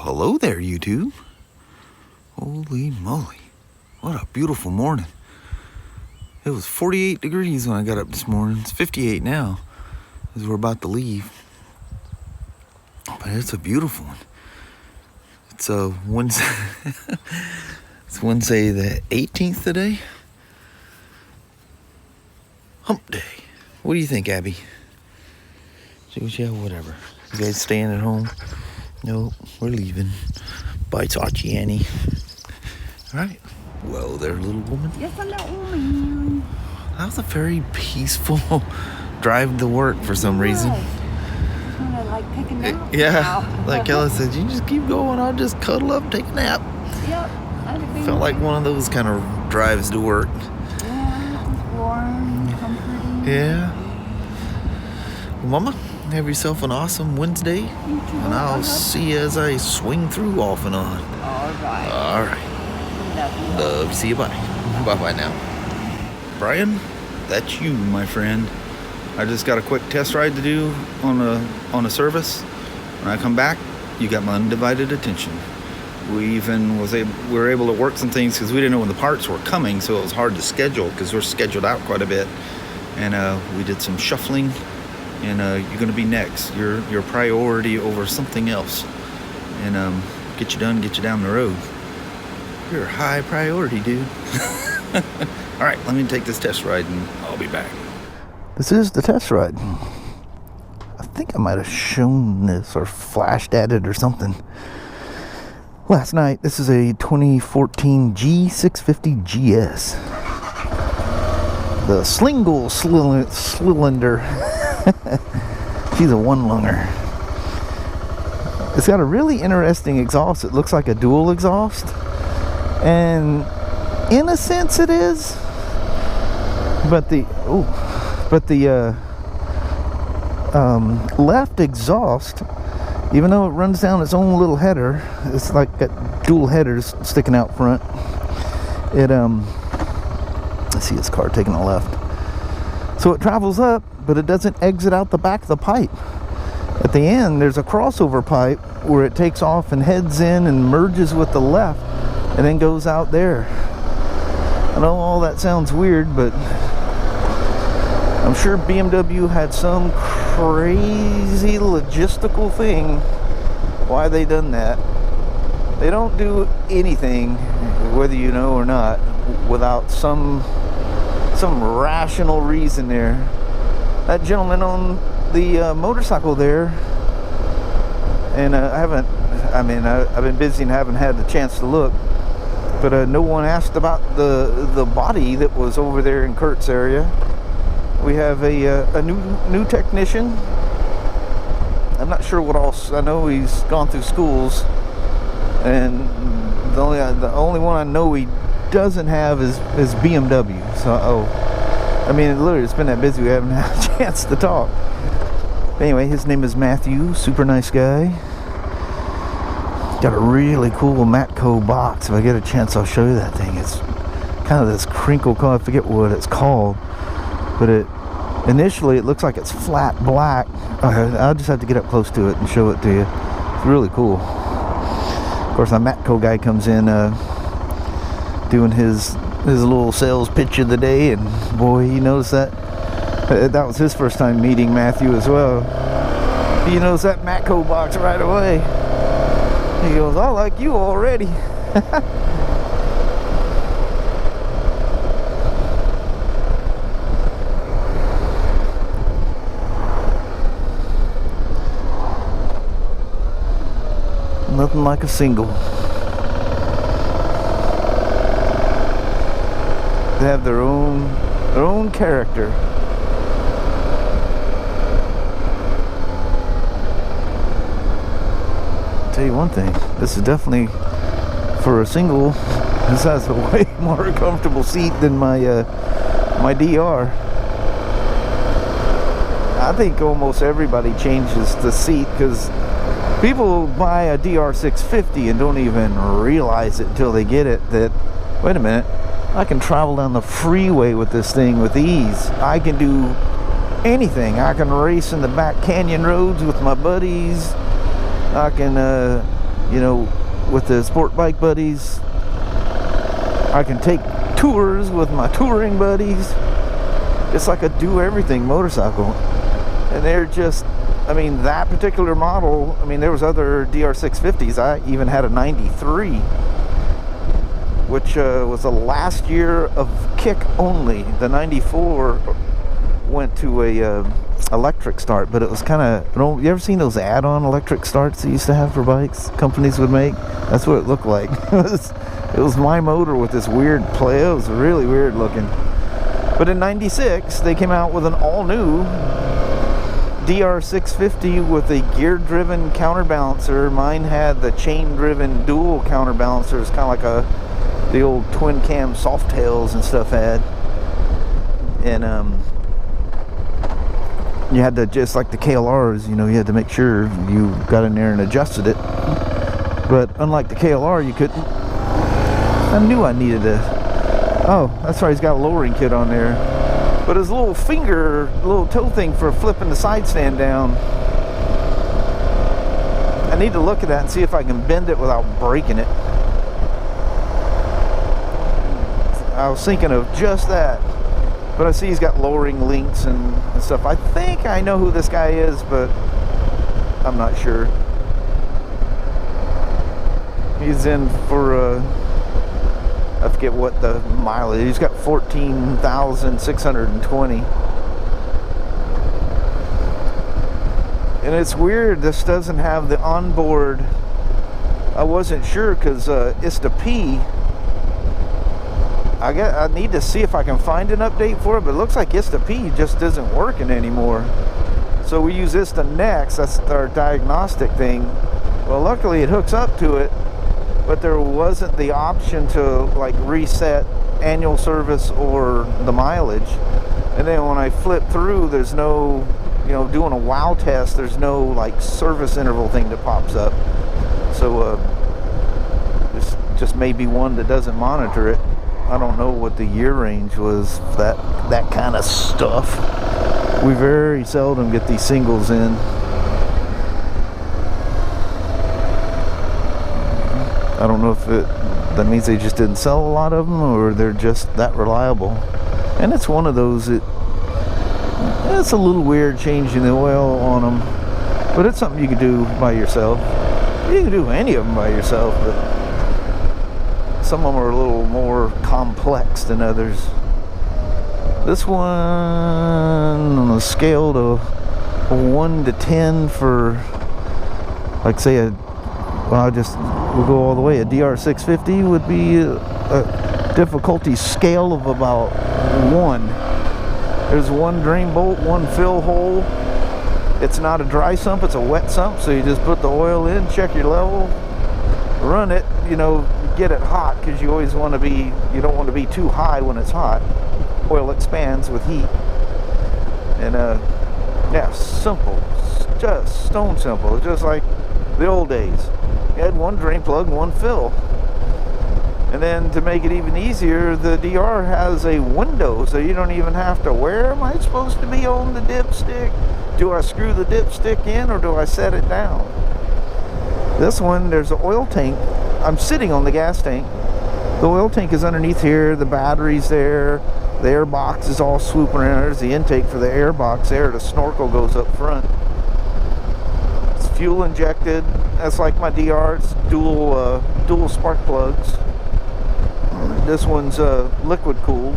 hello there, YouTube. Holy moly. What a beautiful morning. It was 48 degrees when I got up this morning. It's 58 now as we're about to leave. But it's a beautiful one. It's a Wednesday. It's Wednesday the 18th today. Hump day. What do you think, Abby? She goes, yeah, whatever. You guys staying at home? Nope, we're leaving. Bye, Sachi Annie. All right. Well, there, little woman. Yes, hello, woman. That was a very peaceful drive to work for some reason. Kind of like taking a nap. Yeah, like Kelly said, you just keep going. I'll just cuddle up, take a nap. Yep. Felt like one of those kind of drives to work. Yeah, it was warm, comforting. Yeah. Well, Mama, have yourself an awesome Wednesday. You too. And I'll see you as I swing through off and on. All right. All right. Love. See you. Bye. Bye-bye now. Brian, that's you, my friend. I just got a quick test ride to do on a service. When I come back, you got my undivided attention. We were able to work some things because we didn't know when the parts were coming, so it was hard to schedule because we're scheduled out quite a bit. And we did some shuffling, and you're going to be next. You're priority over something else. And get you done, get you down the road. You're a high priority, dude. All right, let me take this test ride and I'll be back. This is the test ride. I think I might have shown this or flashed at it or something last night. This is a 2014 G650GS. The Slingle Cylinder. She's a one-lunger. It's got a really interesting exhaust. It looks like a dual exhaust. And in a sense it is. But the left exhaust, even though it runs down its own little header, it's like got dual headers sticking out front. It I see his car taking a left. So it travels up, but it doesn't exit out the back of the pipe. At the end, there's a crossover pipe where it takes off and heads in and merges with the left and then goes out there. I know all that sounds weird, but I'm sure BMW had some crazy logistical thing why they done that. They don't do anything, whether you know or not, without some rational reason there. That gentleman on the motorcycle there, and I've been busy and haven't had the chance to look, but no one asked about the body that was over there in Kurt's area. We have a new technician. I'm not sure what else. I know he's gone through schools, and the only one I know he doesn't have is BMW. So I mean, literally, it's been that busy we haven't had a chance to talk. Anyway, his name is Matthew. Super nice guy. Got a really cool Matco box. If I get a chance, I'll show you that thing. It's kind of this crinkle color. I forget what it's called, but initially it looks like it's flat black. I'll just have to get up close to it and show it to you. It's really cool. Of course, our Matco guy comes in doing his little sales pitch of the day, and boy, he knows that was his first time meeting Matthew as well. He knows that Matco box right away. He goes, I like you already. Nothing like a single. They have their own character. I'll tell you one thing, this is definitely, for a single, this has a way more comfortable seat than my DR. I think almost everybody changes the seat because people buy a DR650 and don't even realize it until they get it that, wait a minute, I can travel down the freeway with this thing with ease. I can do anything. I can race in the back canyon roads with my buddies. I can You know, with the sport bike buddies, I can take tours with my touring buddies. It's like a do everything motorcycle. And they're just, I mean, that particular model, I mean, there was other DR650s. I even had a 93, which was the last year of kick only. The 94 went to a electric start, but it was kind of, you ever seen those add-on electric starts they used to have for bikes companies would make? That's what it looked like. It was my motor with this weird play. It was really weird looking. But in 96 they came out with an all-new DR650 with a gear-driven counterbalancer. Mine had the chain-driven dual counterbalancer. It's kind of like the old twin cam Softails and stuff had. And you had to, just like the KLRs, you know, you had to make sure you got in there and adjusted it. But unlike the KLR, you couldn't. I knew I needed a, oh, that's right, he's got a lowering kit on there. But his little finger, little toe thing for flipping the side stand down, I need to look at that and see if I can bend it without breaking it. I was thinking of just that. But I see he's got lowering links and stuff. I think I know who this guy is, but I'm not sure. He's in for, I forget what the mileage. He's got 14,620. And it's weird, this doesn't have the onboard. I wasn't sure because ISTA P. I need to see if I can find an update for it, but it looks like ISTA P just isn't working anymore. So we use ISTA Next, that's our diagnostic thing. Well, luckily it hooks up to it, but there wasn't the option to like reset annual service or the mileage. And then when I flip through, there's no, you know, doing a wow test, there's no like service interval thing that pops up. So this just may be one that doesn't monitor it. I don't know what the year range was for that kind of stuff. We very seldom get these singles in. I don't know if that means they just didn't sell a lot of them or they're just that reliable. And it's one of those that it's a little weird changing the oil on them, but it's something you can do by yourself. You can do any of them by yourself, but some of them are a little more complex than others. This one on a scale to 1 to 10 for, like, say we'll go all the way. A DR650 would be a difficulty scale of about 1. There's one drain bolt, one fill hole. It's not a dry sump, it's a wet sump, so you just put the oil in, check your level, run it, you know, get it hot, because you always want to be, you don't want to be too high when it's hot. Oil expands with heat. And yeah, simple, just stone simple, just like the old days. You had one drain plug and one fill. And then to make it even easier, the DR has a window, so you don't even have to, where am I supposed to be on the dipstick? Do I screw the dipstick in or do I set it down? This one, there's an oil tank. I'm sitting on the gas tank. The oil tank is underneath here, the battery's there, the air box is all swooping around. There's the intake for the air box there, the snorkel goes up front. It's fuel injected. That's like my DR, it's dual spark plugs. This one's liquid cooled.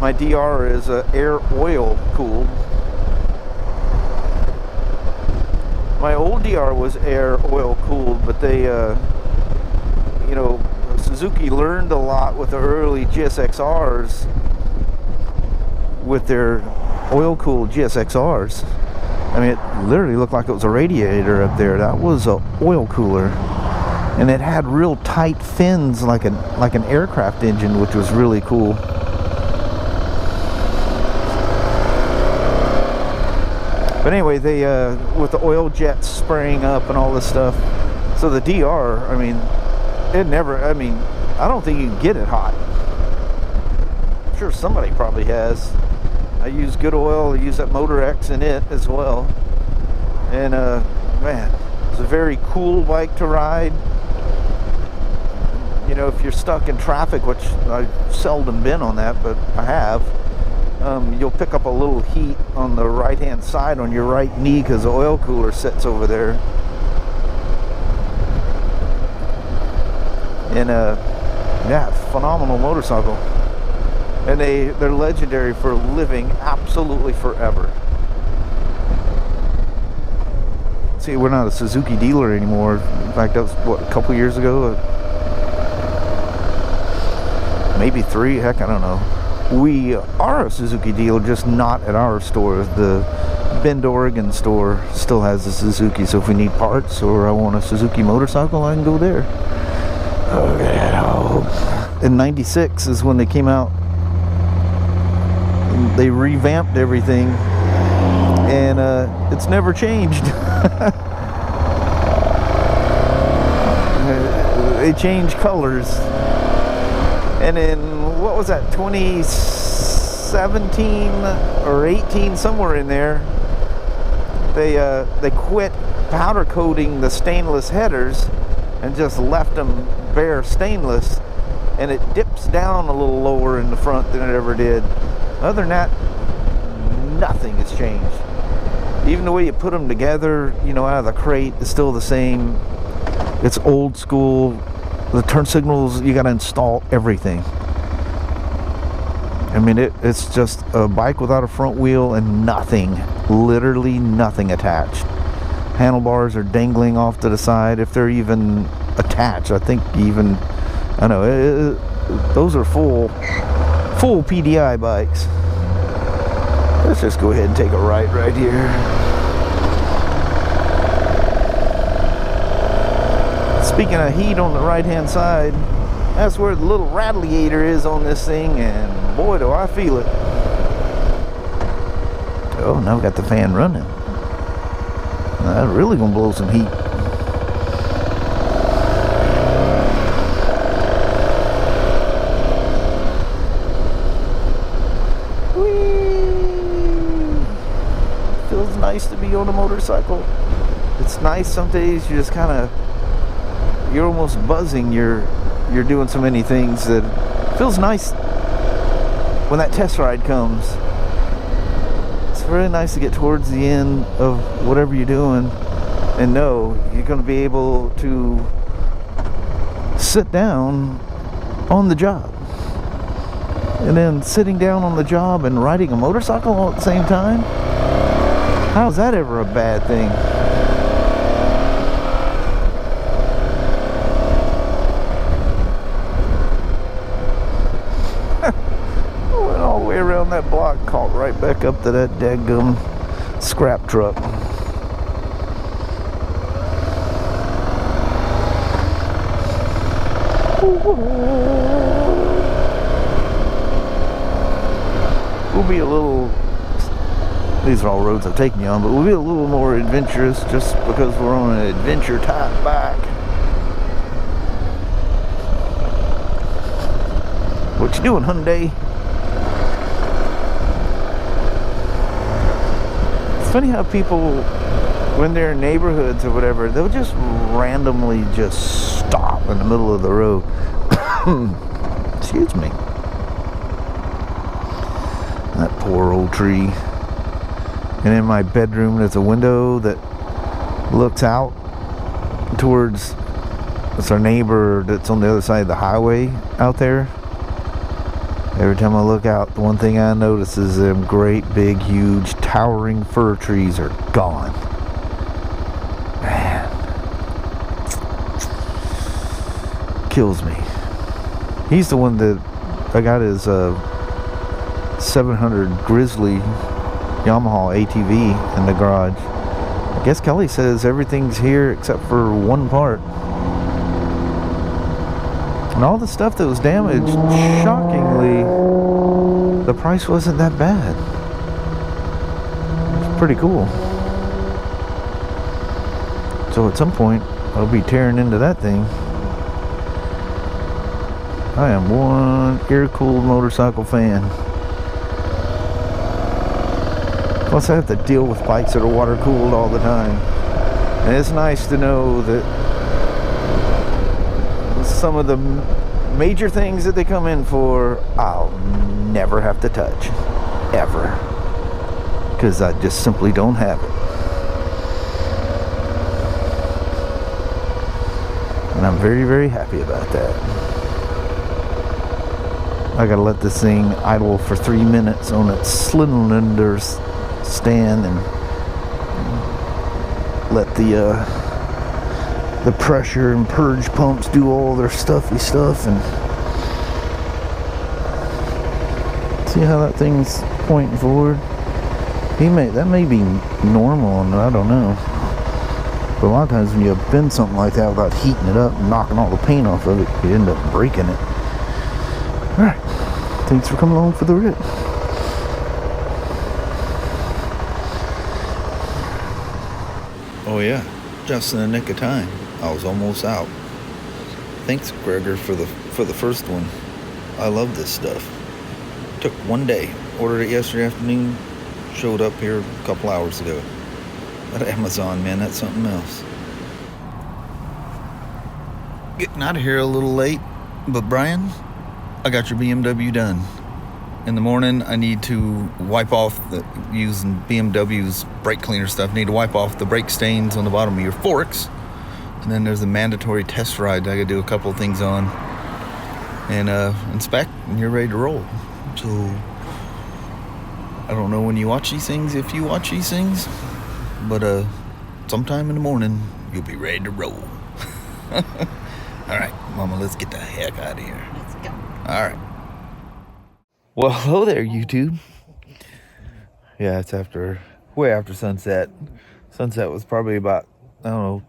My DR is air oil cooled. My old DR was air oil cooled, but they, you know, Suzuki learned a lot with the early GSXRs with their oil cooled GSXRs. I mean, it literally looked like it was a radiator up there. That was an oil cooler. And it had real tight fins like an aircraft engine, which was really cool. But anyway, they with the oil jets spraying up and all this stuff. So the DR, I mean, I don't think you can get it hot. I'm sure somebody probably has. I use good oil, I use that Motor X in it as well. And man, it's a very cool bike to ride. You know, if you're stuck in traffic, which I've seldom been on that, but I have, you'll pick up a little heat on the right hand side on your right knee because the oil cooler sits over there. And yeah, phenomenal motorcycle. And they're legendary for living absolutely forever. See, we're not a Suzuki dealer anymore. In fact, that was what, a couple years ago, maybe 3, heck, I don't know. We are a Suzuki dealer, just not at our store. The Bend, Oregon store still has a Suzuki, so if we need parts or I want a Suzuki motorcycle, I can go there. In '96 is when they came out. They revamped everything, and it's never changed. They changed colors, and in what was that, 2017 or 18, somewhere in there, they quit powder coating the stainless headers and just left them bare stainless, and it dips down a little lower in the front than it ever did. Other than that, nothing has changed. Even the way you put them together, you know, out of the crate, is still the same. It's old school. The turn signals, you got to install everything. I mean, it's just a bike without a front wheel and nothing, literally nothing attached. Handlebars are dangling off to the side, if they're even attached. I think even, I know, those are full PDI bikes. Let's just go ahead and take a right here. Speaking of heat on the right hand side, that's where the little radiator is on this thing, and boy do I feel it. Oh, now we got the fan running. That's really gonna blow some heat. Feels nice to be on a motorcycle. It's nice some days you just kind of, you're almost buzzing. You're doing so many things that it feels nice when that test ride comes. It's really nice to get towards the end of whatever you're doing and know you're going to be able to sit down on the job. And then sitting down on the job and riding a motorcycle all at the same time, how's that ever a bad thing? Went all the way around that block, caught right back up to that daggum scrap truck. We'll be a little, these are all roads I've taken you on, but we'll be a little more adventurous just because we're on an adventure type bike. What you doing, Hyundai? It's funny how people, when they're in neighborhoods or whatever, they'll just randomly just stop in the middle of the road. Excuse me. That poor old tree. And in my bedroom there's a window that looks out towards, it's our neighbor that's on the other side of the highway out there. Every time I look out, the one thing I notice is them great big huge towering fir trees are gone. Man, kills me. He's the one that I got his 700 Grizzly Yamaha ATV in the garage. I guess Kelly says everything's here except for one part. And all the stuff that was damaged, shockingly, the price wasn't that bad. It's pretty cool. So at some point, I'll be tearing into that thing. I am one air-cooled motorcycle fan. Plus I have to deal with bikes that are water-cooled all the time. And it's nice to know that some of the major things that they come in for, I'll never have to touch. Ever. Because I just simply don't have it. And I'm very, very happy about that. I gotta let this thing idle for 3 minutes on its cylinders stand and let the pressure and purge pumps do all their stuffy stuff, and see how that thing's pointing forward. That may be normal, and I don't know. But a lot of times when you bend something like that without heating it up and knocking all the paint off of it, you end up breaking it. Alright, thanks for coming along for the ride. Oh yeah, just in the nick of time. I was almost out. Thanks, Gregor, for the first one. I love this stuff. Took 1 day. Ordered it yesterday afternoon. Showed up here a couple hours ago. That Amazon, man, that's something else. Getting out of here a little late, but Brian, I got your BMW done. In the morning, I need to wipe off, using BMW's brake cleaner stuff, need to wipe off the brake stains on the bottom of your forks. And then there's a mandatory test ride that I gotta do a couple of things on. And inspect, and you're ready to roll. So, I don't know when you watch these things, if you watch these things, but sometime in the morning, you'll be ready to roll. Alright, Mama, let's get the heck out of here. Let's go. Alright. Well, hello there, YouTube. Yeah, it's way after sunset. Sunset was probably about, I don't know,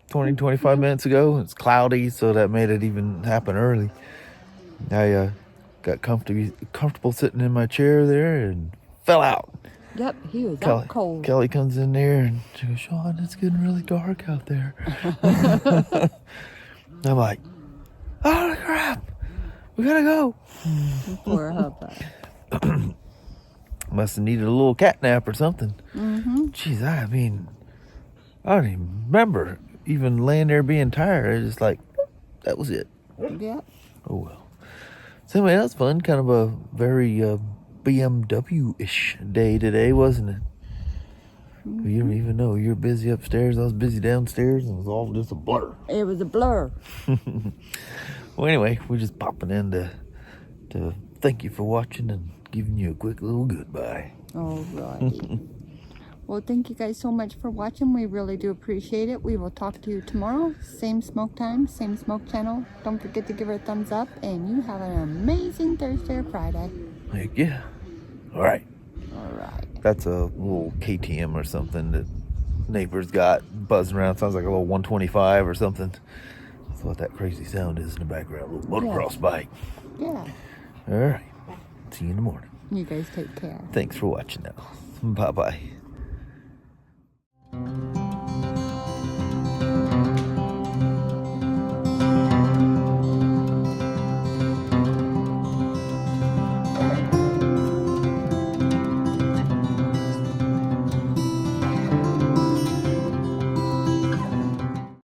25 minutes ago. It's cloudy, so that made it even happen early. I got comfortable sitting in my chair there and fell out. Yep, he was out cold. Kelly comes in there and she goes, Shawn, it's getting really dark out there. I'm like, oh crap, we gotta go. Poor Hubba. Must have needed a little cat nap or something. Mm-hmm. Jeez, I mean, I don't even remember even laying there being tired. It's just like, that was it. Yep. Oh well. So anyway, that was fun. Kind of a very BMW-ish day today, wasn't it? Mm-hmm. You don't even know. You were busy upstairs. I was busy downstairs, and it was all just a blur. It was a blur. Well, anyway, we're just popping in to thank you for watching and giving you a quick little goodbye. All right. Well, thank you guys so much for watching. We really do appreciate it. We will talk to you tomorrow. Same smoke time, same smoke channel. Don't forget to give her a thumbs up. And you have an amazing Thursday or Friday. Heck yeah. All right. All right. That's a little KTM or something that neighbors got buzzing around. Sounds like a little 125 or something. That's what that crazy sound is in the background. A little motocross bike. Yeah. All right. See you in the morning. You guys take care. Thanks for watching now. Bye-bye.